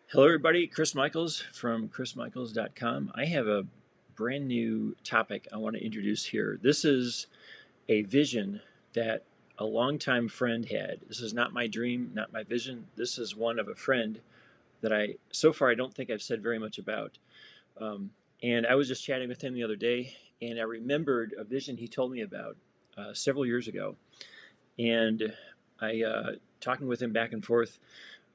Hello, everybody. Chris Michaels from chrismichaels.com. I have a brand new topic I want to introduce here. This is a vision that a longtime friend had. This is not my dream, not my vision. This is one of a friend that so far, I don't think I've said very much about. Um, and I was just chatting with him the other day, and I remembered a vision he told me about several years ago. And talking with him back and forth,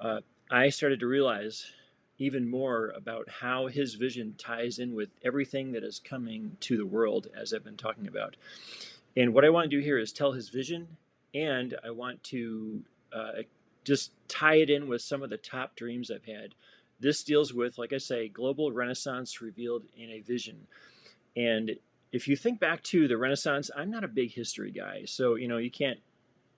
uh, I started to realize even more about how his vision ties in with everything that is coming to the world, as I've been talking about. And what I want to do here is tell his vision, and I want to just tie it in with some of the top dreams I've had. This deals with, like I say, global Renaissance revealed in a vision. And if you think back to the Renaissance, I'm not a big history guy, so you can't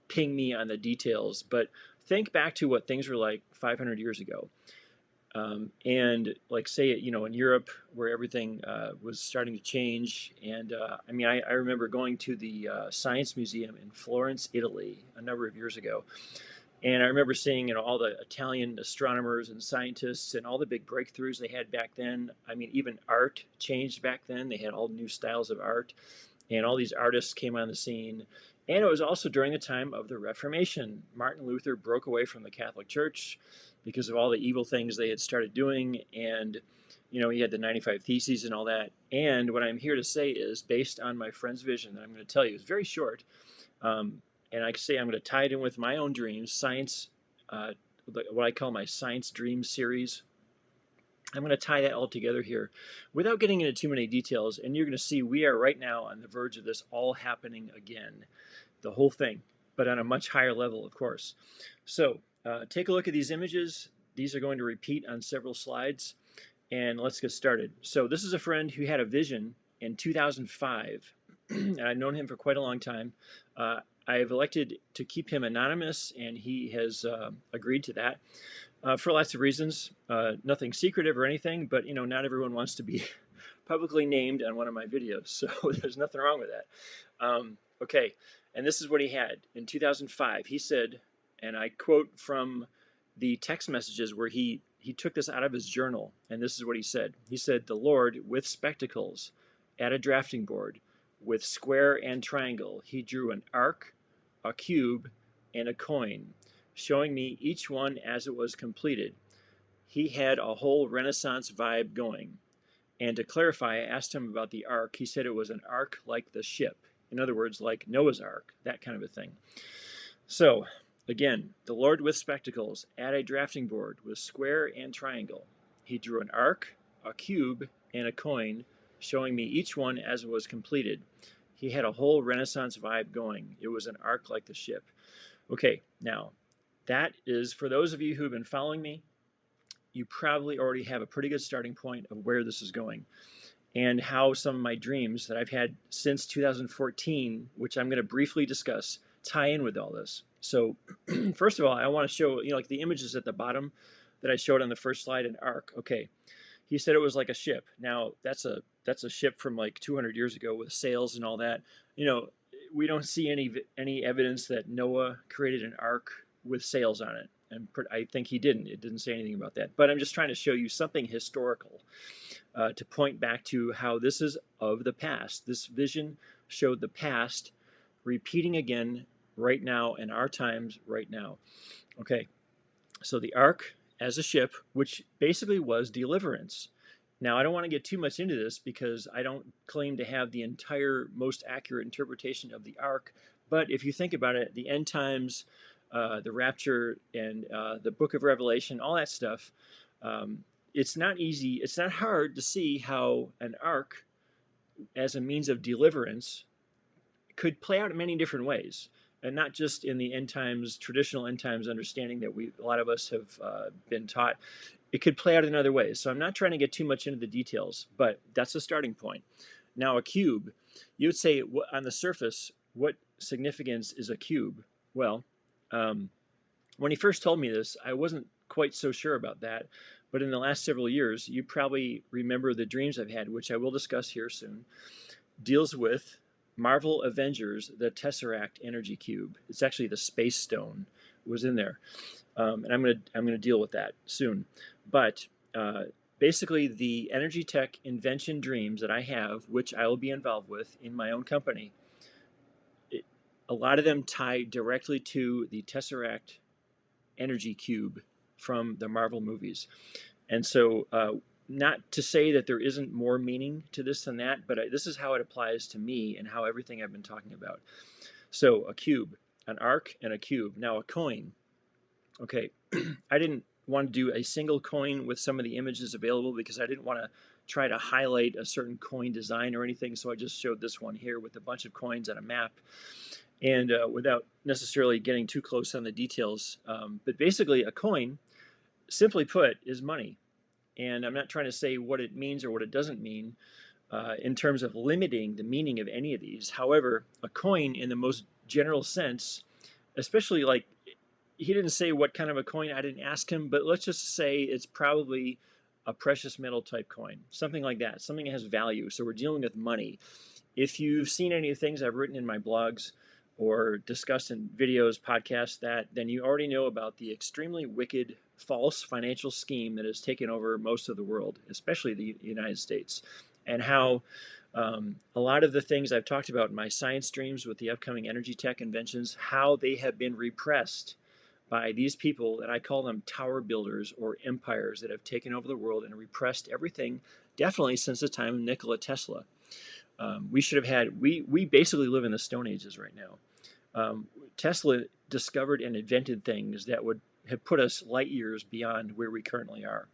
ping me on the details, but think back to what things were like 500 years ago. And like say it, in Europe where everything was starting to change. And I remember going to the Science Museum in Florence, Italy, a number of years ago. And I remember seeing, all the Italian astronomers and scientists and all the big breakthroughs they had back then. I mean, even art changed back then. They had all new styles of art, and all these artists came on the scene. And it was also during the time of the Reformation. Martin Luther broke away from the Catholic Church because of all the evil things they had started doing. And, he had the 95 Theses and all that. And what I'm here to say is based on my friend's vision that I'm going to tell you. It's very short. And I say I'm going to tie it in with my own dreams, science, what I call my science dreams series. I'm going to tie that all together here without getting into too many details. And you're going to see we are right now on the verge of this all happening again, the whole thing, but on a much higher level, of course. So take a look at these images. These are going to repeat on several slides. And let's get started. So this is a friend who had a vision in 2005. And I've known him for quite a long time. I've elected to keep him anonymous, and he has agreed to that for lots of reasons. Nothing secretive or anything, but not everyone wants to be publicly named on one of my videos, so there's nothing wrong with that. Okay, and this is what he had in 2005. He said, and I quote from the text messages where he took this out of his journal, and this is what he said. He said, "The Lord with spectacles at a drafting board with square and triangle. He drew an arc, a cube, and a coin, showing me each one as it was completed. He had a whole Renaissance vibe going." And to clarify, I asked him about the ark. He said it was an ark like the ship. In other words, like Noah's Ark, that kind of a thing. So, again, the Lord with spectacles at a drafting board with square and triangle. He drew an arc, a cube, and a coin, showing me each one as it was completed. He had a whole Renaissance vibe going. It was an ark like the ship. Okay, now, that is, for those of you who have been following me, you probably already have a pretty good starting point of where this is going and how some of my dreams that I've had since 2014, which I'm going to briefly discuss, tie in with all this. So first of all, I want to show, like the images at the bottom that I showed on the first slide, an ark. Okay, he said it was like a ship. Now that's a ship from like 200 years ago with sails and all that. We don't see any evidence that Noah created an ark with sails on it, and I think he didn't. It didn't say anything about that. But I'm just trying to show you something historical to point back to how this is of the past. This vision showed the past repeating again right now in our times right now. Okay, so the ark as a ship, which basically was deliverance. Now, I don't want to get too much into this because I don't claim to have the entire most accurate interpretation of the ark. But if you think about it, the end times, the rapture, and the book of Revelation, all that stuff, it's not easy, it's not hard to see how an ark as a means of deliverance could play out in many different ways, and not just in the end times, traditional end times understanding that a lot of us have been taught. It could play out in other ways. So I'm not trying to get too much into the details, but that's a starting point. Now, a cube, you would say on the surface, what significance is a cube? Well, when he first told me this, I wasn't quite so sure about that. But in the last several years, you probably remember the dreams I've had, which I will discuss here soon, deals with Marvel Avengers, the Tesseract Energy Cube. It's actually the Space Stone was in there. and I'm gonna deal with that soon. But uh, basically, the energy tech invention dreams that I have, which I will be involved with in my own company, it, a lot of them tie directly to the Tesseract energy cube from the Marvel movies. And so, not to say that there isn't more meaning to this than that, but this is how it applies to me and how everything I've been talking about. So, a cube, an arc, and a cube. Now, a coin. Okay, I didn't want to do a single coin with some of the images available because I didn't want to try to highlight a certain coin design or anything. So I just showed this one here with a bunch of coins on a map, and without necessarily getting too close on the details. But basically, a coin, simply put, is money. And I'm not trying to say what it means or what it doesn't mean in terms of limiting the meaning of any of these. However, a coin, in the most general sense, especially like he didn't say what kind of a coin, I didn't ask him, but let's just say it's probably a precious metal type coin, something like that, something that has value. So we're dealing with money. If you've seen any of the things I've written in my blogs or discussed in videos, podcasts, then you already know about the extremely wicked, false financial scheme that has taken over most of the world, especially the United States, and how a lot of the things I've talked about in my science streams with the upcoming energy tech inventions, how they have been repressed by these people, and I call them tower builders or empires that have taken over the world and repressed everything, definitely since the time of Nikola Tesla. We should have had, we basically live in the Stone Ages right now. Tesla discovered and invented things that would have put us light years beyond where we currently are.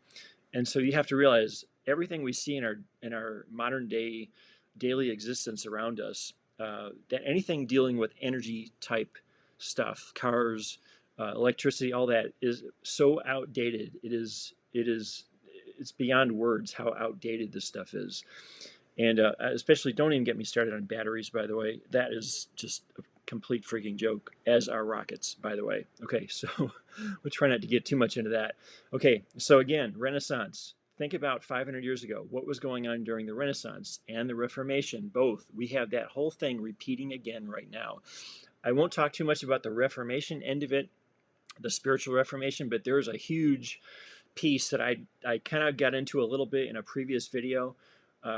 And so you have to realize everything we see in our modern day daily existence around us, that anything dealing with energy type stuff, cars, electricity, all that is so outdated. It's beyond words how outdated this stuff is. And especially, don't even get me started on batteries, by the way. That is just a complete freaking joke, as are rockets, by the way. Okay, so we'll try not to get too much into that. Okay, so again, Renaissance. Think about 500 years ago. What was going on during the Renaissance and the Reformation? Both. We have that whole thing repeating again right now. I won't talk too much about the Reformation end of it, the spiritual Reformation, but there's a huge piece that I kind of got into a little bit in a previous video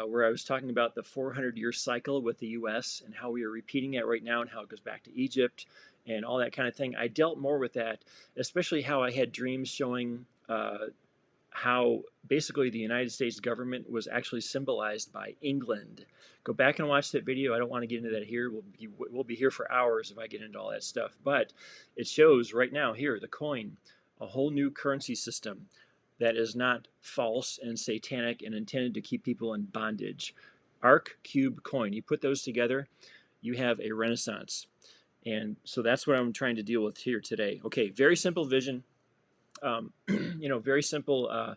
where I was talking about the 400-year cycle with the U.S. and how we are repeating that right now and how it goes back to Egypt and all that kind of thing. I dealt more with that, especially how I had dreams showing how basically the United States government was actually symbolized by England. Go back and watch that video. I don't want to get into that here. We'll be here for hours if I get into all that stuff. But it shows right now here the coin, a whole new currency system that is not false and satanic and intended to keep people in bondage. Arc, cube, coin. You put those together, you have a renaissance. And so that's what I'm trying to deal with here today. Okay, very simple vision. Very simple. A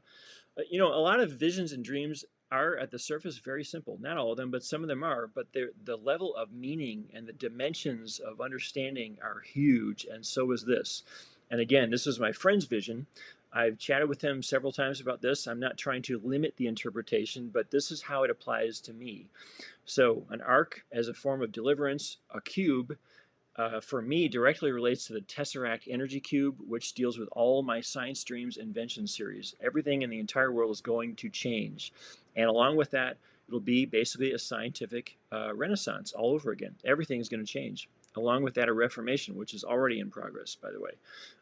lot of visions and dreams are at the surface very simple. Not all of them, but some of them are. But the level of meaning and the dimensions of understanding are huge, and so is this. And again, this is my friend's vision. I've chatted with him several times about this. I'm not trying to limit the interpretation, but this is how it applies to me. So, an arc as a form of deliverance, a cube for me directly relates to the Tesseract Energy Cube, which deals with all my Science Streams Invention series. Everything in the entire world is going to change. And along with that, it'll be basically a scientific renaissance all over again. Everything is going to change. Along with that, a reformation, which is already in progress, by the way.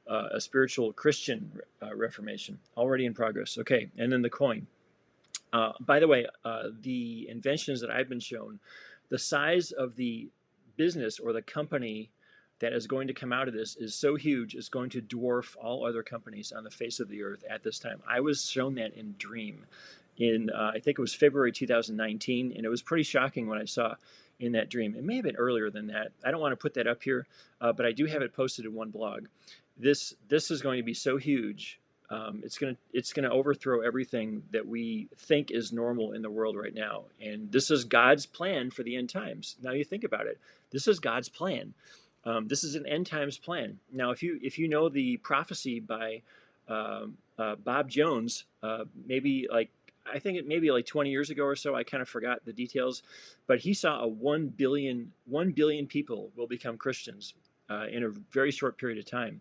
A spiritual Christian reformation, already in progress. Okay, and then the coin. By the way, the inventions that I've been shown, the size of the business or the company that is going to come out of this is so huge, it's going to dwarf all other companies on the face of the earth at this time. I was shown that in Dream in, I think it was February 2019, and it was pretty shocking when I saw in that dream. It may have been earlier than that. I don't want to put that up here, but I do have it posted in one blog. This is going to be so huge. It's gonna overthrow everything that we think is normal in the world right now, and this is God's plan for the end times. Now you think about it, this is God's plan. This is an end times plan. Now, if you know the prophecy by Bob Jones, maybe like I think it maybe like 20 years ago or so. I kind of forgot the details, but he saw 1 billion people will become Christians in a very short period of time.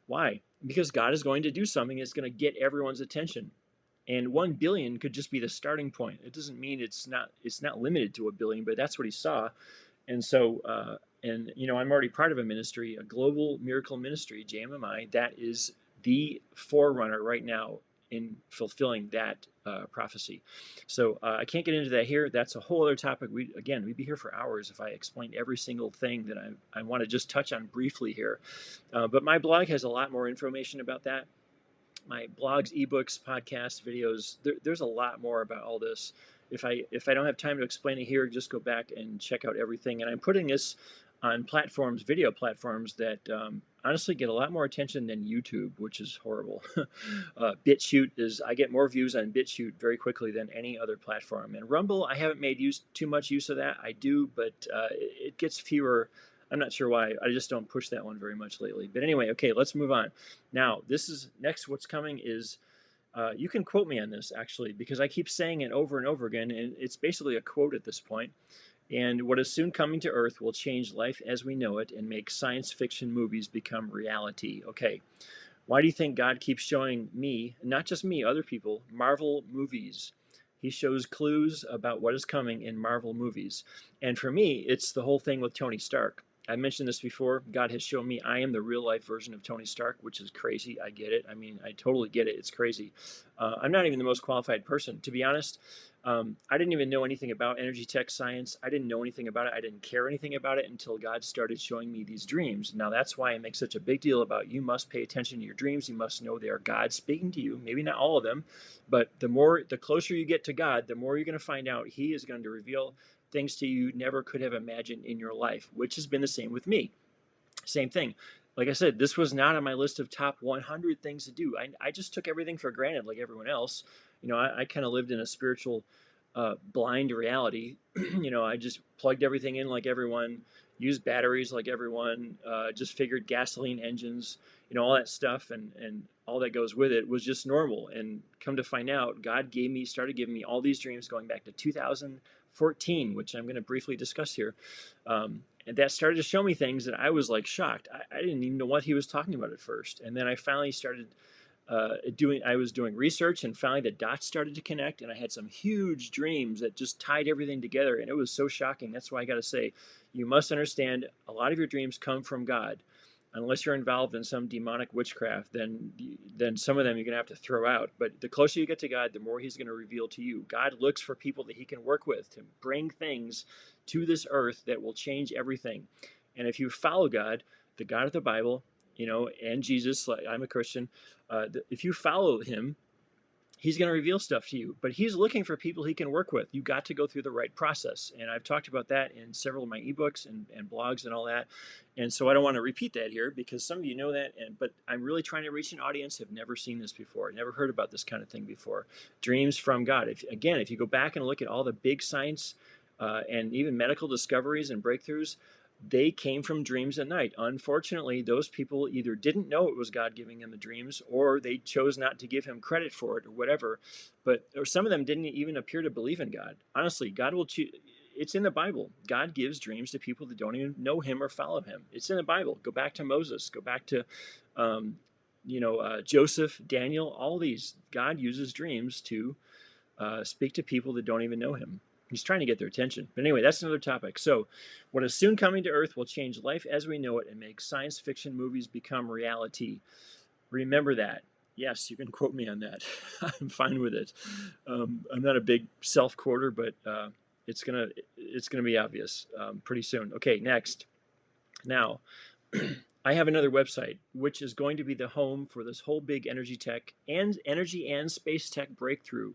Why? because God is going to do something that's going to get everyone's attention. And 1 billion could just be the starting point. It doesn't mean it's not limited to a billion, but that's what he saw. And so, and I'm already part of a ministry, a global miracle ministry, JMMI, that is the forerunner right now in fulfilling that prophecy. So I can't get into that here. That's a whole other topic. We'd be here for hours if I explained every single thing that I want to just touch on briefly here. But my blog has a lot more information about that. My blogs, ebooks, podcasts, videos. There's a lot more about all this. If I don't have time to explain it here, just go back and check out everything. And I'm putting this on platforms, video platforms that honestly get a lot more attention than YouTube, which is horrible. I get more views on BitChute very quickly than any other platform. And Rumble, I haven't made too much use of that. I do, but it gets fewer. I'm not sure why. I just don't push that one very much lately. But anyway, okay, let's move on. Now, this is next. What's coming is you can quote me on this actually, because I keep saying it over and over again, and it's basically a quote at this point. And what is soon coming to Earth will change life as we know it and make science fiction movies become reality. Okay, why do you think God keeps showing me, not just me, other people, Marvel movies? He shows clues about what is coming in Marvel movies. And for me, it's the whole thing with Tony Stark. I mentioned this before. God has shown me I am the real life version of Tony Stark, which is crazy. I get it. I mean, I totally get it. It's crazy. I'm not even the most qualified person, to be honest. I didn't even know anything about energy tech science. I didn't know anything about it. I didn't care anything about it until God started showing me these dreams. Now, that's why I make such a big deal about you must pay attention to your dreams. You must know they are God speaking to you. Maybe not all of them, but the closer you get to God, the more you're going to find out He is going to reveal things to you never could have imagined in your life, which has been the same with me. Same thing. Like I said, this was not on my list of top 100 things to do. I just took everything for granted like everyone else. I kind of lived in a spiritual blind reality. I just plugged everything in like everyone, used batteries like everyone, just figured gasoline engines, all that stuff and all that goes with it was just normal. And come to find out, God started giving me all these dreams going back to 2014, which I'm going to briefly discuss here. And that started to show me things that I was like shocked. I didn't even know what he was talking about at first. And then I finally started I was doing research, and finally the dots started to connect, and I had some huge dreams that just tied everything together, and it was so shocking. That's why I got to say, you must understand a lot of your dreams come from God. Unless you're involved in some demonic witchcraft, then some of them you're going to have to throw out. But the closer you get to God, the more He's going to reveal to you. God looks for people that He can work with to bring things to this earth that will change everything. And if you follow God, the God of the Bible, and Jesus, like I'm a Christian, if you follow Him, He's going to reveal stuff to you, but He's looking for people He can work with. You got to go through the right process. And I've talked about that in several of my ebooks and blogs and all that. And so I don't want to repeat that here because some of you know that, but I'm really trying to reach an audience who have never seen this before, never heard about this kind of thing before. Dreams from God. If you go back and look at all the big science and even medical discoveries and breakthroughs, they came from dreams at night. Unfortunately, those people either didn't know it was God giving them the dreams, or they chose not to give Him credit for it, or whatever. Or some of them didn't even appear to believe in God. Honestly, God will choose. It's in the Bible. God gives dreams to people that don't even know Him or follow Him. It's in the Bible. Go back to Moses. Go back to, Joseph, Daniel. All these, God uses dreams to speak to people that don't even know Him. He's trying to get their attention. But anyway, that's another topic. So, what is soon coming to Earth will change life as we know it and make science fiction movies become reality. Remember that. Yes, you can quote me on that. I'm fine with it. I'm not a big self-quoter, but it's gonna be obvious pretty soon. Okay, next. Now, I have another website which is going to be the home for this whole big energy and space tech breakthrough.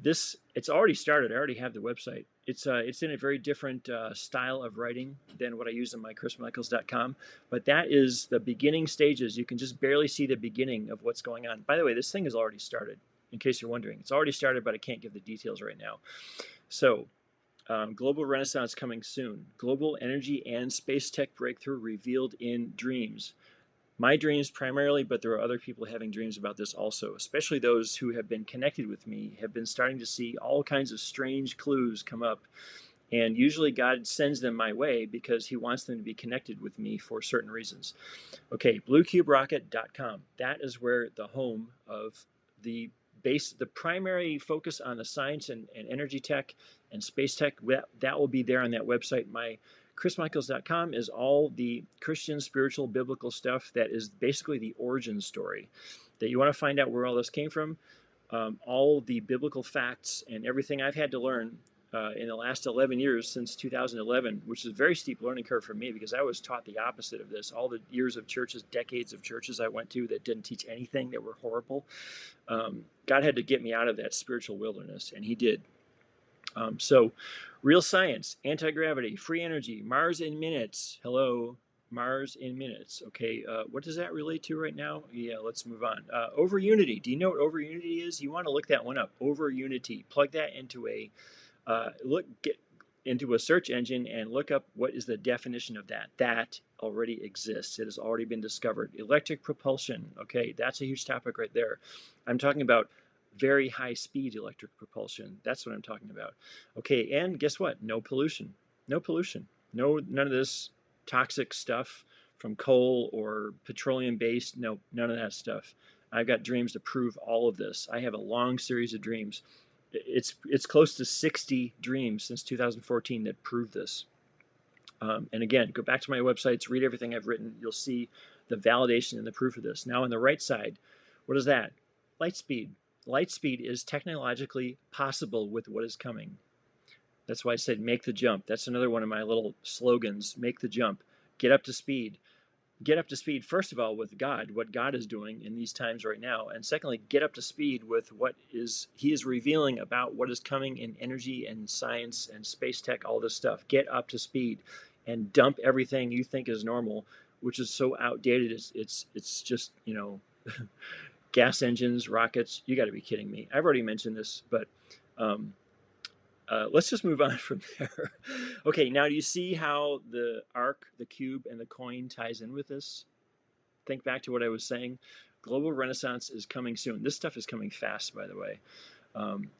It's already started. I already have the website. It's in a very different style of writing than what I use on my chrismichaels.com, but that is the beginning stages. You can just barely see the beginning of what's going on. By the way, this thing has already started, in case you're wondering. It's already started, but I can't give the details right now. So, global renaissance coming soon. Global energy and space tech breakthrough revealed in dreams. My dreams primarily, but there are other people having dreams about this also, especially those who have been connected with me, have been starting to see all kinds of strange clues come up. And usually God sends them my way because he wants them to be connected with me for certain reasons. Okay, bluecuberocket.com. That is where the home of the the primary focus on the science and energy tech and space tech, that will be there on that website. My chrismichaels.com is all the Christian, spiritual, biblical stuff that is basically the origin story. That you want to find out where all this came from, all the biblical facts and everything I've had to learn in the last 11 years since 2011, which is a very steep learning curve for me because I was taught the opposite of this. All the years of churches, decades of churches I went to that didn't teach anything, that were horrible. God had to get me out of that spiritual wilderness, and he did. So, real science, anti-gravity, free energy, Mars in minutes. Hello, Mars in minutes. Okay, what does that relate to right now? Yeah, let's move on. Over unity. Do you know what over unity is? You want to look that one up. Over unity. Plug that into a get into a search engine and look up what is the definition of that. That already exists. It has already been discovered. Electric propulsion. Okay, that's a huge topic right there. I'm talking about very high speed electric propulsion. That's what I'm talking about. Okay, and guess what? No pollution. No pollution. No, none of this toxic stuff from coal or petroleum based. No, none of that stuff. I've got dreams to prove all of this. I have a long series of dreams. It's close to 60 dreams since 2014 that prove this. And again, go back to my websites, read everything I've written. You'll see the validation and the proof of this. Now on the right side, what is that? Light speed. Light speed is technologically possible with what is coming. That's why I said make the jump. That's another one of my little slogans. Make the jump. Get up to speed. Get up to speed, first of all, with God, what God is doing in these times right now. And secondly, get up to speed with what he is revealing about what is coming in energy and science and space tech, all this stuff. Get up to speed and dump everything you think is normal, which is so outdated. It's just, gas engines, rockets. You got to be kidding me. I've already mentioned this, but let's just move on from there. Okay, now do you see how the arc, the cube, and the coin ties in with this? Think back to what I was saying. Global Renaissance is coming soon. This stuff is coming fast, by the way.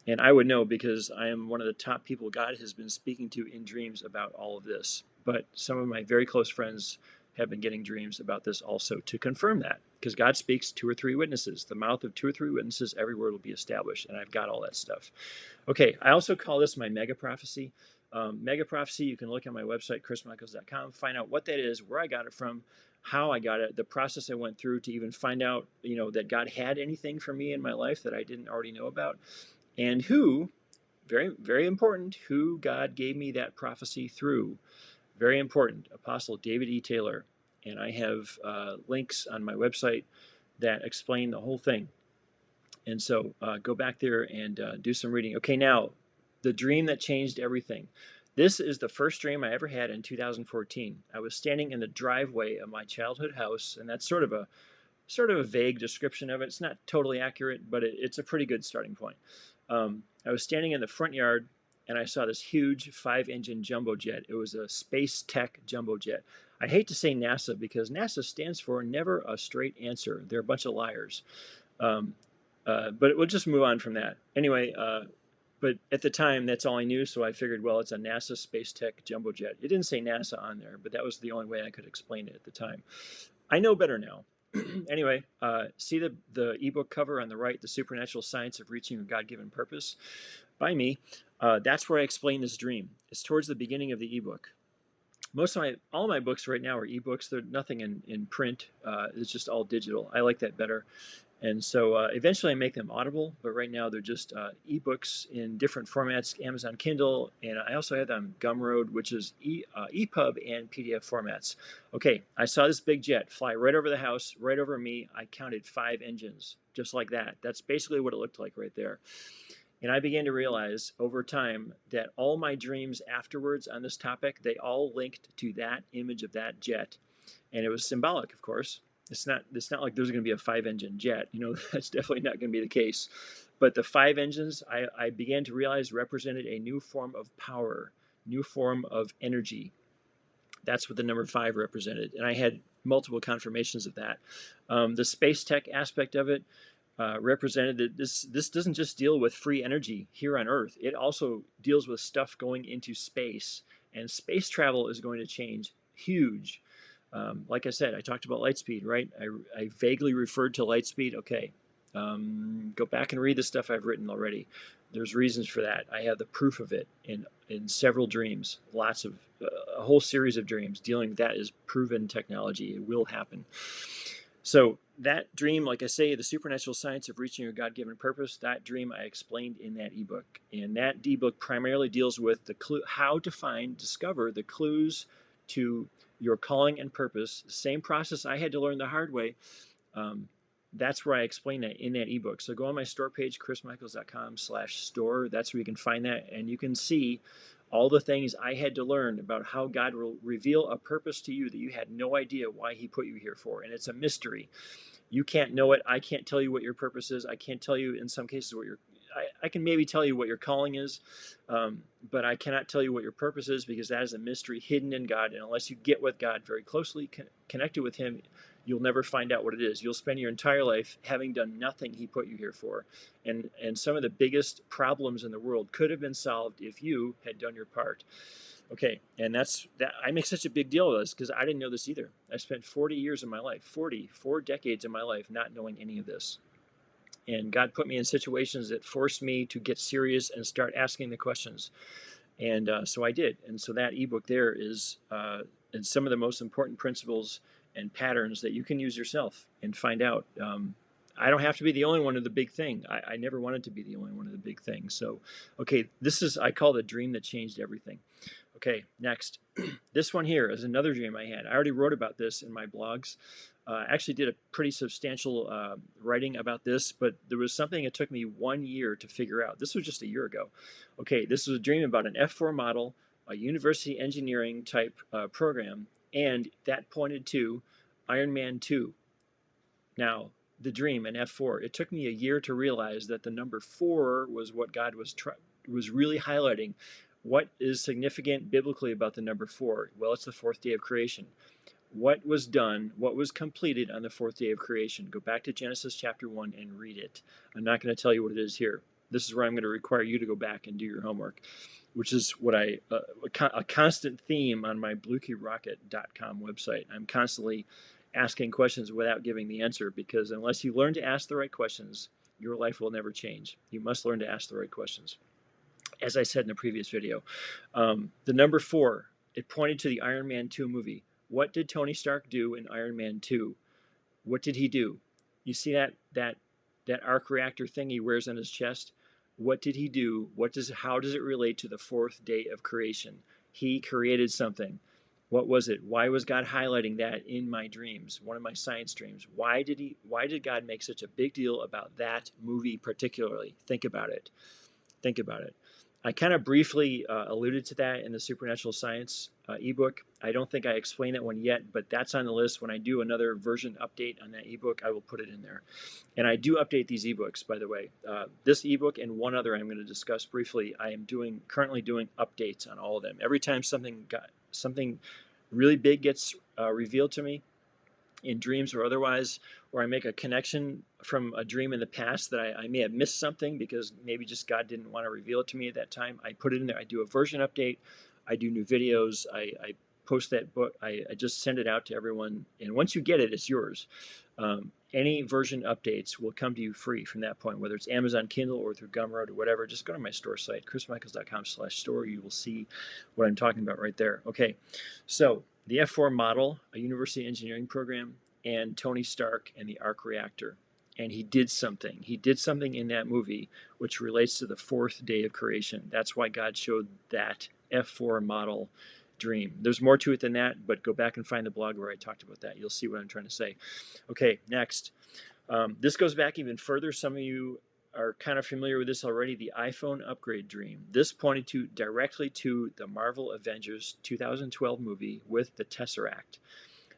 And I would know because I am one of the top people God has been speaking to in dreams about all of this. But some of my very close friends have been getting dreams about this also to confirm that. Because God speaks 2 or 3 witnesses. The mouth of 2 or 3 witnesses, every word will be established. And I've got all that stuff. Okay, I also call this my mega prophecy. Mega prophecy, you can look at my website, chrismichaels.com, find out what that is, where I got it from, how I got it, the process I went through to even find out, that God had anything for me in my life that I didn't already know about, and who, very, very important, who God gave me that prophecy through. Very important, Apostle David E. Taylor. And I have links on my website that explain the whole thing. And so go back there and do some reading. Okay, now, the dream that changed everything. This is the first dream I ever had in 2014. I was standing in the driveway of my childhood house, and that's sort of a vague description of it. It's not totally accurate, but it's a pretty good starting point. I was standing in the front yard, and I saw this huge 5-engine jumbo jet. It was a space tech jumbo jet. I hate to say NASA because NASA stands for never a straight answer. They're a bunch of liars. But we'll just move on from that. Anyway, but at the time, that's all I knew, so I figured, well, it's a NASA Space Tech jumbo jet. It didn't say NASA on there, but that was the only way I could explain it at the time. I know better now. Anyway, see the ebook cover on the right, The Supernatural Science of Reaching Your God-Given Purpose, by me. That's where I explain this dream. It's towards the beginning of the ebook. All my books right now are ebooks. They're nothing in print. It's just all digital. I like that better. And so eventually I make them audible, but right now they're just ebooks in different formats, Amazon Kindle, and I also have them Gumroad, which is EPUB and PDF formats. Okay, I saw this big jet fly right over the house, right over me. I counted 5 engines, just like that. That's basically what it looked like right there. And I began to realize over time that all my dreams afterwards on this topic, they all linked to that image of that jet. And it was symbolic, of course. It's not like there's going to be a 5-engine jet. That's definitely not going to be the case. But the 5 engines, I began to realize represented a new form of power, new form of energy. That's what the number 5 represented. And I had multiple confirmations of that. The space tech aspect of it, represented that this doesn't just deal with free energy here on Earth. It also deals with stuff going into space, and space travel is going to change huge. Like I said, I talked about light speed, right? I vaguely referred to light speed. Okay, go back and read the stuff I've written already. There's reasons for that. I have the proof of it in several dreams, lots of a whole series of dreams dealing with that is proven technology. It will happen. So that dream, like I say, the supernatural science of reaching your God-given purpose, that dream I explained in that ebook. And that ebook primarily deals with the clue, how to discover the clues to your calling and purpose. The same process I had to learn the hard way. Um, that's where I explain that in that ebook. So go on my store page, chrismichaels.com/store. That's where you can find that, and you can see all the things I had to learn about how God will reveal a purpose to you that you had no idea why He put you here for, and it's a mystery. You can't know it. I can't tell you what your purpose is. I can't tell you in some cases what your I can maybe tell you what your calling is, but I cannot tell you what your purpose is because that is a mystery hidden in God. And unless you get with God very closely, connected with Him, you'll never find out what it is. You'll spend your entire life having done nothing He put you here for. And some of the biggest problems in the world could have been solved if you had done your part. Okay, and that's that. I make such a big deal of this because I didn't know this either. I spent 40 years of my life, 4 decades of my life, not knowing any of this. And God put me in situations that forced me to get serious and start asking the questions. And so I did. And so that ebook there is and some of the most important principles and patterns that you can use yourself and find out. I don't have to be the only one of the big thing. I never wanted to be the only one of the big things. So, okay, this is, I call the dream that changed everything. Okay, next. This one here is another dream I had. I already wrote about this in my blogs. Actually did a pretty substantial writing about this, but there was something it took me 1 year to figure out. This was just a year ago. Okay, this was a dream about an F4 model, a university engineering type program, and that pointed to Iron Man 2. Now, the dream in F4, it took me a year to realize that the number 4 was what God was really highlighting. What is significant biblically about the number 4? Well, it's the fourth day of creation. What was done, what was completed on the fourth day of creation? Go back to Genesis chapter 1 and read it. I'm not going to tell you what it is here. This is where I'm going to require you to go back and do your homework, which is what a constant theme on my bluekeyrocket.com website. I'm constantly asking questions without giving the answer, because unless you learn to ask the right questions, your life will never change. You must learn to ask the right questions. As I said in the previous video, the number 4, it pointed to the Iron Man 2 movie. What did Tony Stark do in Iron Man 2? What did he do? You see that arc reactor thing he wears on his chest? What did he do? How does it relate to the fourth day of creation? He created something. What was it? Why was God highlighting that in my dreams, one of my science dreams? Why did God make such a big deal about that movie particularly? Think about it. Think about it. I kind of briefly alluded to that in the Supernatural Science ebook. I don't think I explained that one yet, but that's on the list. When I do another version update on that ebook, I will put it in there. And I do update these ebooks, by the way. This ebook and one other I'm going to discuss briefly. I am currently doing updates on all of them. Every time something really big gets revealed to me, in dreams or otherwise, or I make a connection from a dream in the past that I may have missed something because maybe just God didn't want to reveal it to me at that time, I put it in there. I do a version update. I do new videos. I post that book. I just send it out to everyone. And once you get it, it's yours. Any version updates will come to you free from that point, whether it's Amazon Kindle or through Gumroad or whatever. Just go to my store site, chrismichaels.com/store. You will see what I'm talking about right there. Okay, so the F4 model, a university engineering program, and Tony Stark and the arc reactor. And he did something. He did something in that movie which relates to the fourth day of creation. That's why God showed that F4 model dream. There's more to it than that, but go back and find the blog where I talked about that. You'll see what I'm trying to say. Okay, next. This goes back even further. Some of you are kind of familiar with this already, the iPhone upgrade dream. This pointed directly to the Marvel Avengers 2012 movie with the Tesseract.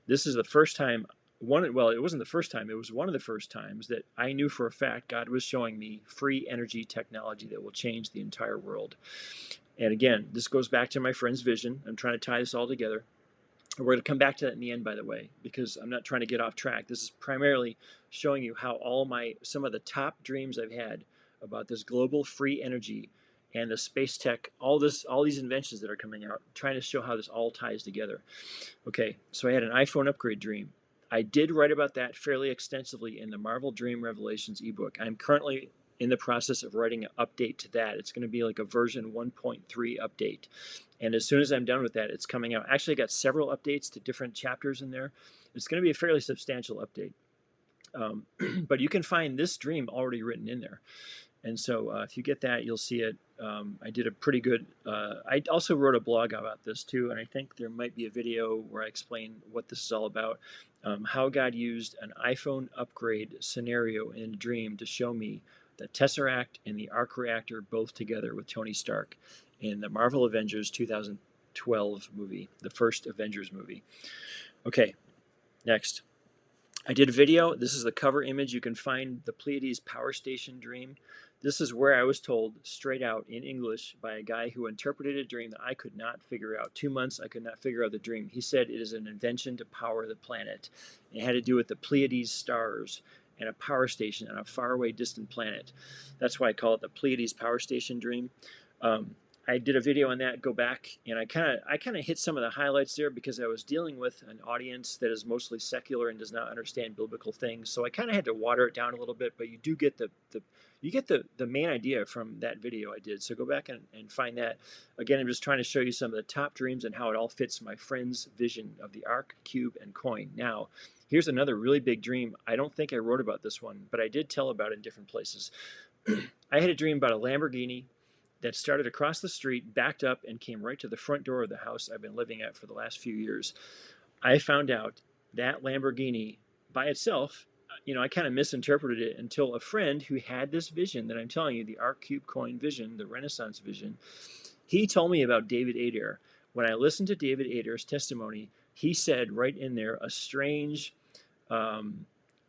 This is the first time, it wasn't the first time, it was one of the first times that I knew for a fact God was showing me free energy technology that will change the entire world. And again, this goes back to my friend's vision. I'm trying to tie this all together. We're going to come back to that in the end, by the way, because I'm not trying to get off track. This is primarily showing you how some of the top dreams I've had about this global free energy and the space tech, all these inventions that are coming out, trying to show how this all ties together. Okay, so I had an iPhone upgrade dream. I did write about that fairly extensively in the Marvel Dream Revelations ebook. I'm currently in the process of writing an update to that. It's going to be like a version 1.3 update. And as soon as I'm done with that, it's coming out. Actually, I got several updates to different chapters in there. It's going to be a fairly substantial update. But you can find this dream already written in there. And so if you get that, you'll see it. I did a pretty good, I also wrote a blog about this too, and I think there might be a video where I explain what this is all about, how God used an iPhone upgrade scenario in a dream to show me the Tesseract and the Arc Reactor both together with Tony Stark in the Marvel Avengers 2012 movie, the first Avengers movie. Okay, next. I did a video. This is the cover image. You can find the Pleiades Power Station dream. This is where I was told straight out in English by a guy who interpreted a dream that I could not figure out. 2 months, I could not figure out the dream. He said it is an invention to power the planet. It had to do with the Pleiades stars and a power station on a faraway distant planet. That's why I call it the Pleiades Power Station dream. I did a video on that. Go back, and I kind of hit some of the highlights there because I was dealing with an audience that is mostly secular and does not understand biblical things. So I kind of had to water it down a little bit, but you do get the main idea from that video I did. So go back and find that. Again, I'm just trying to show you some of the top dreams and how it all fits my friend's vision of the Ark, Cube, and Coin. Now, here's another really big dream. I don't think I wrote about this one, but I did tell about it in different places. I had a dream about a Lamborghini that started across the street, backed up, and came right to the front door of the house I've been living at for the last few years. I found out that Lamborghini by itself, I kind of misinterpreted it until a friend who had this vision that I'm telling you, the Arc Cube Coin vision, the Renaissance vision, he told me about David Adair. When I listened to David Adair's testimony, he said right in there a strange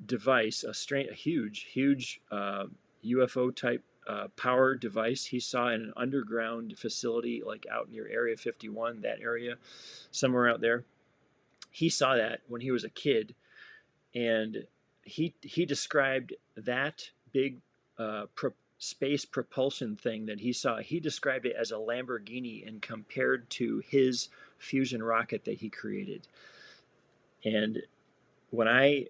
device, a huge UFO type power device he saw in an underground facility, like out near Area 51, that area, somewhere out there. He saw that when he was a kid, and he described that big space propulsion thing that he saw. He described it as a Lamborghini and compared to his fusion rocket that he created. And when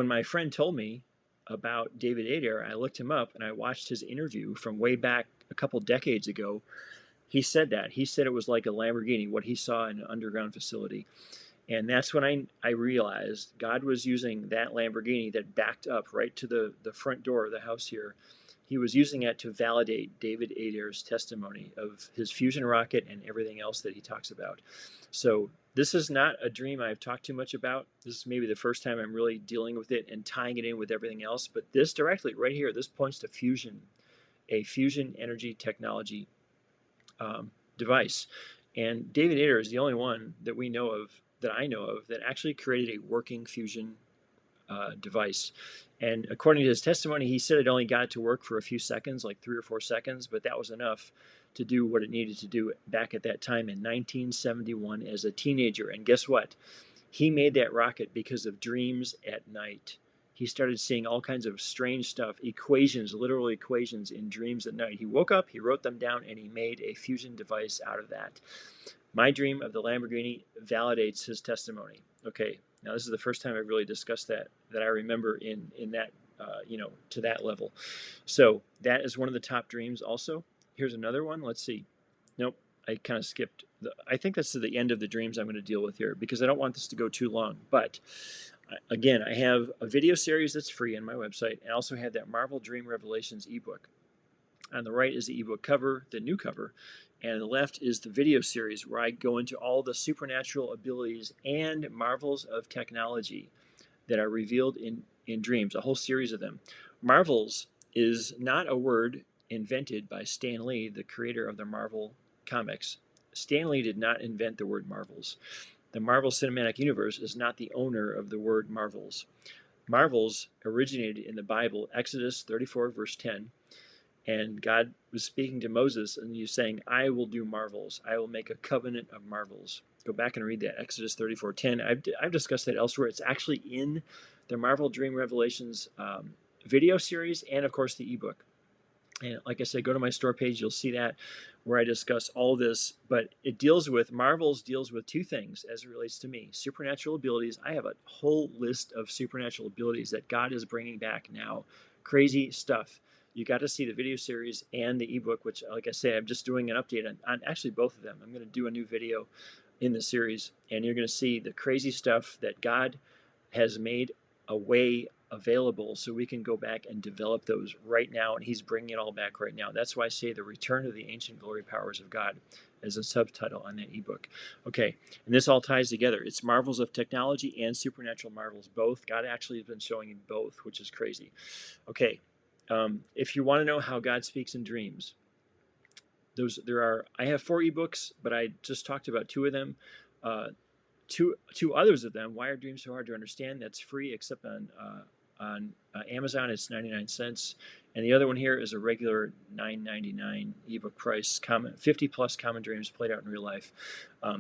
my friend told me about David Adair, I looked him up and I watched his interview from way back a couple decades ago. He said that. He said it was like a Lamborghini, what he saw in an underground facility. And that's when I realized God was using that Lamborghini that backed up right to the front door of the house here. He was using it to validate David Adair's testimony of his fusion rocket and everything else that he talks about. So this is not a dream I've talked too much about. This is maybe the first time I'm really dealing with it and tying it in with everything else. But this directly, right here, this points to fusion, a fusion energy technology device. And David Adair is the only one that I know of, that actually created a working fusion device. And according to his testimony, he said it only got it to work for a few seconds, like 3 or 4 seconds, but that was enough to do what it needed to do back at that time in 1971 as a teenager. And guess what? He made that rocket because of dreams at night. He started seeing all kinds of strange stuff, equations, literal equations in dreams at night. He woke up, he wrote them down, and he made a fusion device out of that. My dream of the Lamborghini validates his testimony. Okay, now this is the first time I've really discussed that I remember in that, to that level. So that is one of the top dreams also. Here's another one. Let's see. Nope, I kind of skipped. I think that's the end of the dreams I'm going to deal with here because I don't want this to go too long. But again, I have a video series that's free on my website. I also have that Marvel Dream Revelations ebook. On the right is the ebook cover, the new cover, and on the left is the video series where I go into all the supernatural abilities and marvels of technology that are revealed in dreams, a whole series of them. Marvels is not a word invented by Stan Lee, the creator of the Marvel comics. Stan Lee did not invent the word Marvels. The Marvel Cinematic Universe is not the owner of the word Marvels. Marvels originated in the Bible, Exodus 34, verse 10. And God was speaking to Moses, and he's saying, I will do marvels. I will make a covenant of marvels. Go back and read that, Exodus 34:10. I've discussed that elsewhere. It's actually in the Marvel Dream Revelations video series and, of course, the ebook. And like I said, go to my store page. You'll see that where I discuss all this. But it Marvels deals with two things as it relates to me. Supernatural abilities. I have a whole list of supernatural abilities that God is bringing back now. Crazy stuff. You got to see the video series and the ebook, which, like I say, I'm just doing an update on actually both of them. I'm going to do a new video in the series, and you're going to see the crazy stuff that God has made a way available so we can go back and develop those right now, and he's bringing it all back right now. That's why I say the return of the ancient glory powers of God as a subtitle on that ebook. Okay, and this all ties together. It's marvels of technology and supernatural marvels, both. God actually has been showing both, which is crazy. Okay, if you want to know how God speaks in dreams, I have 4 ebooks, but I just talked about 2 of them. Two others of them, Why Are Dreams So Hard to Understand? That's free, except on Amazon. It's 99 cents, and the other one here is a regular $9.99 ebook price. 50 plus common dreams played out in real life.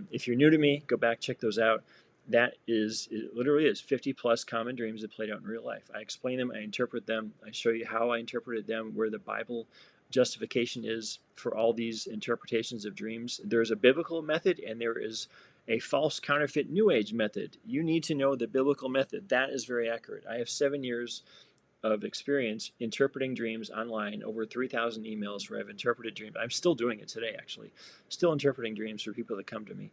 If you're new to me, go back, check those out. It literally is 50 plus common dreams that played out in real life. I explain them, I interpret them, I show you how I interpreted them, where the Bible justification is for all these interpretations of dreams. There's a biblical method and there is a false counterfeit new age method. You need to know the biblical method. That is very accurate. I have 7 years of experience interpreting dreams online, over 3,000 emails where I've interpreted dreams. I'm still doing it today, actually. Still interpreting dreams for people that come to me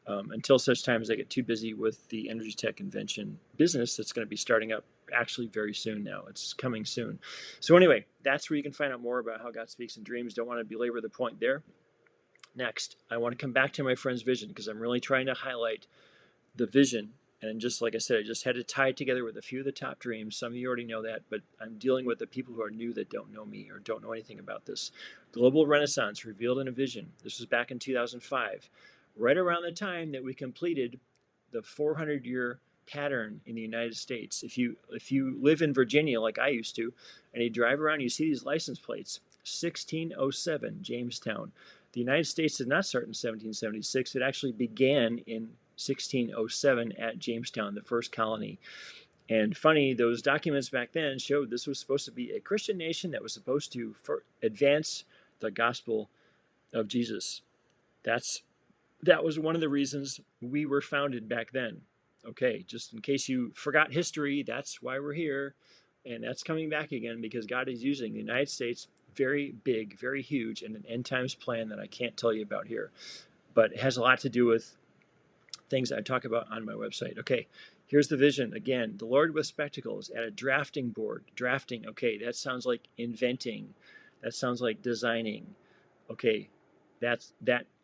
until such time as I get too busy with the Energy Tech Convention business that's going to be starting up actually very soon now. It's coming soon. So anyway, that's where you can find out more about how God speaks in dreams. Don't want to belabor the point there. Next, I want to come back to my friend's vision because I'm really trying to highlight the vision. And just like I said, I just had to tie it together with a few of the top dreams. Some of you already know that, but I'm dealing with the people who are new that don't know me or don't know anything about this. Global Renaissance revealed in a vision. This was back in 2005, right around the time that we completed the 400-year pattern in the United States. If you live in Virginia like I used to, and you drive around, you see these license plates. 1607, Jamestown. The United States did not start in 1776. It actually began in 1607 at Jamestown, the first colony. And funny, those documents back then showed this was supposed to be a Christian nation that was supposed to advance the gospel of Jesus. That was one of the reasons we were founded back then. Okay, just in case you forgot history, that's why we're here. And that's coming back again because God is using the United States very big, very huge, in an end times plan that I can't tell you about here. But it has a lot to do with things I talk about on my website. Okay, here's the vision. Again, the Lord with spectacles at a drafting board. Drafting, okay, that sounds like inventing. That sounds like designing. Okay, that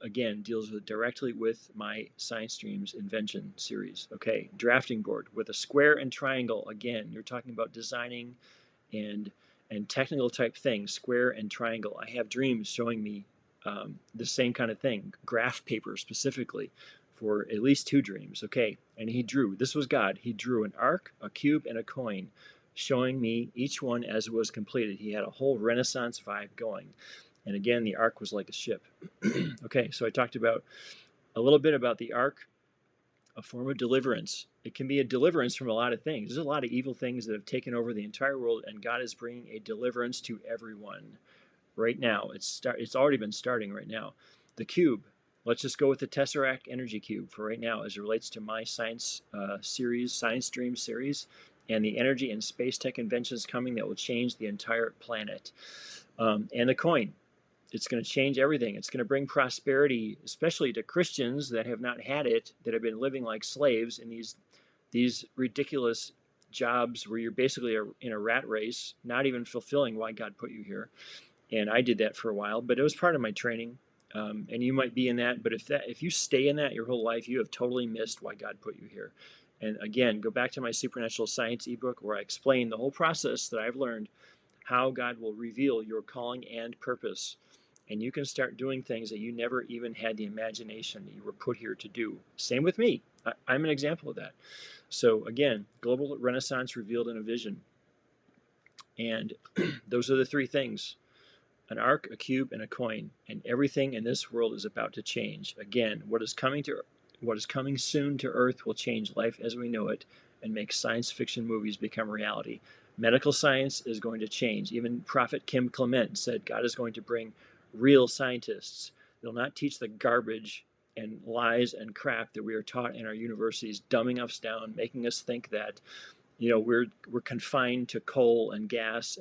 again deals directly with my Science Dreams Invention series. Okay, drafting board with a square and triangle. Again, you're talking about designing and technical type things, square and triangle. I have dreams showing me the same kind of thing, graph paper specifically for at least 2 dreams. Okay, and he drew, this was God, he drew an arc, a cube, and a coin, showing me each one as it was completed. He had a whole Renaissance vibe going. And again, the ark was like a ship. Okay, so I talked about a little bit about the ark, a form of deliverance. It can be a deliverance from a lot of things. There's a lot of evil things that have taken over the entire world, and God is bringing a deliverance to everyone right now. It's already been starting right now. The cube. Let's just go with the Tesseract Energy Cube for right now as it relates to my science series, Science Dream series, and the energy and space tech inventions coming that will change the entire planet. And the coin. It's going to change everything. It's going to bring prosperity, especially to Christians that have not had it, that have been living like slaves in these ridiculous jobs where you're basically in a rat race, not even fulfilling why God put you here. And I did that for a while, but it was part of my training. And you might be in that, but if you stay in that your whole life, you have totally missed why God put you here. And again, go back to my Supernatural Science ebook where I explain the whole process that I've learned, how God will reveal your calling and purpose. And you can start doing things that you never even had the imagination that you were put here to do. Same with me. I'm an example of that. So again, global renaissance revealed in a vision. And those are the 3 things: an arc, a cube, and a coin. And everything in this world is about to change. Again, what is coming to what is coming soon to Earth will change life as we know it and make science fiction movies become reality. Medical science is going to change. Even Prophet Kim Clement said God is going to bring real scientists. They'll not teach the garbage and lies and crap that we are taught in our universities, dumbing us down, making us think that we're confined to coal and gas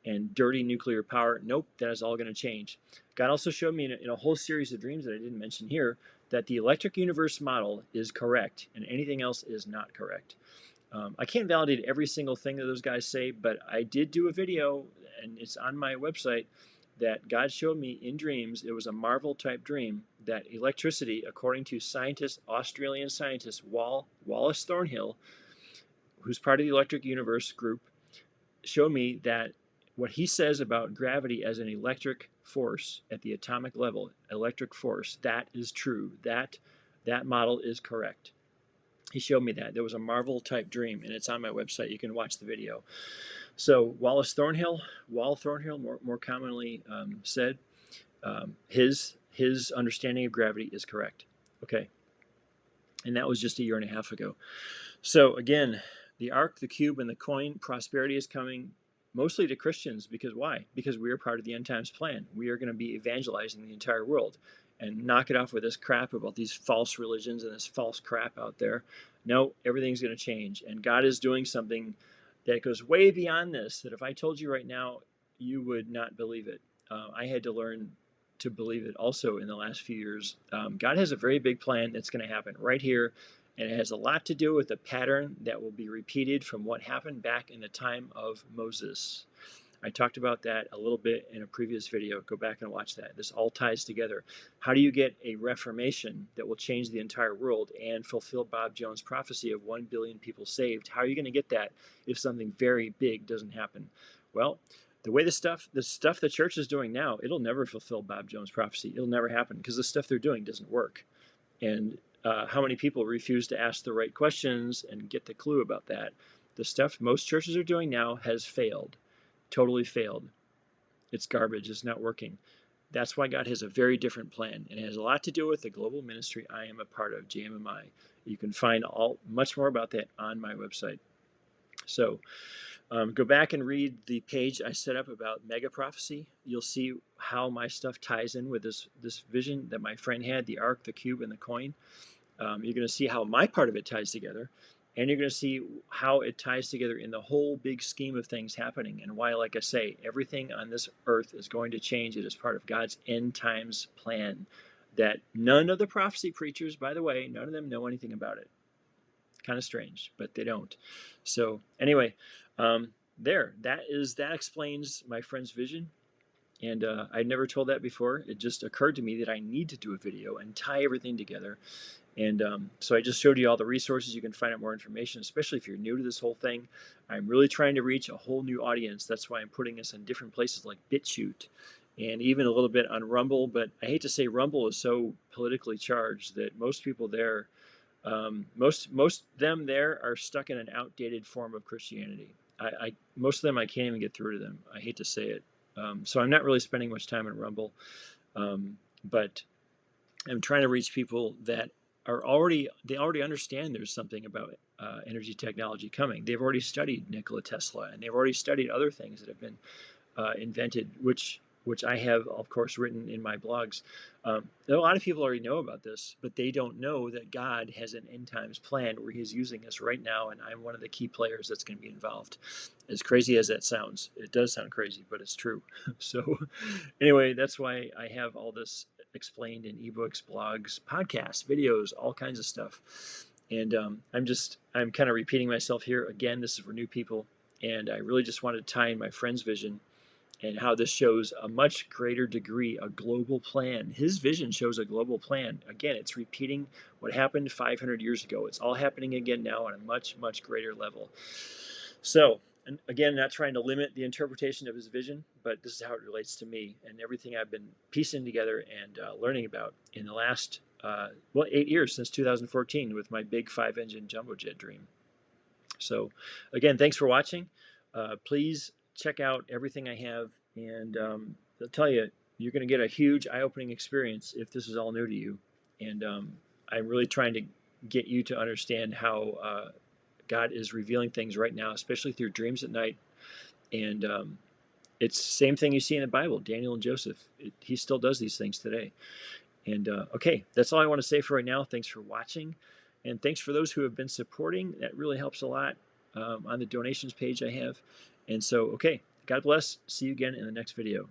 and dirty nuclear power. Nope, that is all going to change. God also showed me in a whole series of dreams that I didn't mention here that the electric universe model is correct and anything else is not correct. I can't validate every single thing that those guys say, but I did do a video, and it's on my website, that God showed me in dreams. It was a Marvel type dream that electricity, according to Australian scientist Wallace Thornhill, who's part of the Electric Universe group, showed me that what he says about gravity as an electric force at the atomic level, electric force, that is true. That model is correct. He showed me that. There was a Marvel type dream, and it's on my website. You can watch the video. So Wal Thornhill, more commonly said, his understanding of gravity is correct. Okay, and that was just a year and a half ago. So again, the ark, the cube, and the coin, prosperity is coming mostly to Christians. Because why? Because we are part of the end times plan. We are going to be evangelizing the entire world. And knock it off with this crap about these false religions and this false crap out there. No, everything's going to change. And God is doing something that goes way beyond this, that if I told you right now, you would not believe it. I had to learn to believe it also in the last few years. God has a very big plan that's going to happen right here. And it has a lot to do with a pattern that will be repeated from what happened back in the time of Moses. I talked about that a little bit in a previous video. Go back and watch that. This all ties together. How do you get a reformation that will change the entire world and fulfill Bob Jones' prophecy of 1 billion people saved? How are you going to get that if something very big doesn't happen? Well, the way the stuff the church is doing now, it'll never fulfill Bob Jones' prophecy. It'll never happen because the stuff they're doing doesn't work. And how many people refuse to ask the right questions and get the clue about that? The stuff most churches are doing now has failed, totally failed. It's garbage. It's not working. That's why God has a very different plan, and it has a lot to do with the global ministry I am a part of, JMMI. You can find much more about that on my website. So go back and read the page I set up about mega prophecy. You'll see how my stuff ties in with this vision that my friend had, the ark, the cube, and the coin. You're going to see how my part of it ties together, and you're going to see how it ties together in the whole big scheme of things happening, and why, like I say, everything on this earth is going to change. It is part of God's end times plan that none of the prophecy preachers, by the way, none of them know anything about it. Kind of strange, but they don't. So anyway, that explains my friend's vision. And I'd never told that before. It just occurred to me that I need to do a video and tie everything together. And so I just showed you all the resources. You can find out more information, especially if you're new to this whole thing. I'm really trying to reach a whole new audience. That's why I'm putting this in different places like BitChute and even a little bit on Rumble. But I hate to say Rumble is so politically charged that most people there, most them there are stuck in an outdated form of Christianity. Most of them, I can't even get through to them. I hate to say it. So I'm not really spending much time on Rumble, but I'm trying to reach people that they already understand there's something about energy technology coming. They've already studied Nikola Tesla, and they've already studied other things that have been invented, which I have, of course, written in my blogs. A lot of people already know about this, but they don't know that God has an end times plan where He's using us right now, and I'm one of the key players that's going to be involved. As crazy as that sounds, it does sound crazy, but it's true. So, anyway, that's why I have all this explained in ebooks, blogs, podcasts, videos, all kinds of stuff. And I'm kind of repeating myself here again. This is for new people, and I really just wanted to tie in my friend's vision and how this shows a much greater degree, a global plan. His vision shows a global plan. Again, it's repeating what happened 500 years ago. It's all happening again now on a much, much greater level. So, and again, not trying to limit the interpretation of his vision, but this is how it relates to me and everything I've been piecing together and learning about in the last, 8 years since 2014 with my big 5-engine jumbo jet dream. So, again, thanks for watching. Please check out everything I have, and I'll tell you, you're going to get a huge eye-opening experience if this is all new to you. And I'm really trying to get you to understand how God is revealing things right now, especially through dreams at night. And it's the same thing you see in the Bible, Daniel and Joseph. He still does these things today. And okay, that's all I want to say for right now. Thanks for watching. And thanks for those who have been supporting. That really helps a lot on the donations page I have. And so, okay, God bless. See you again in the next video.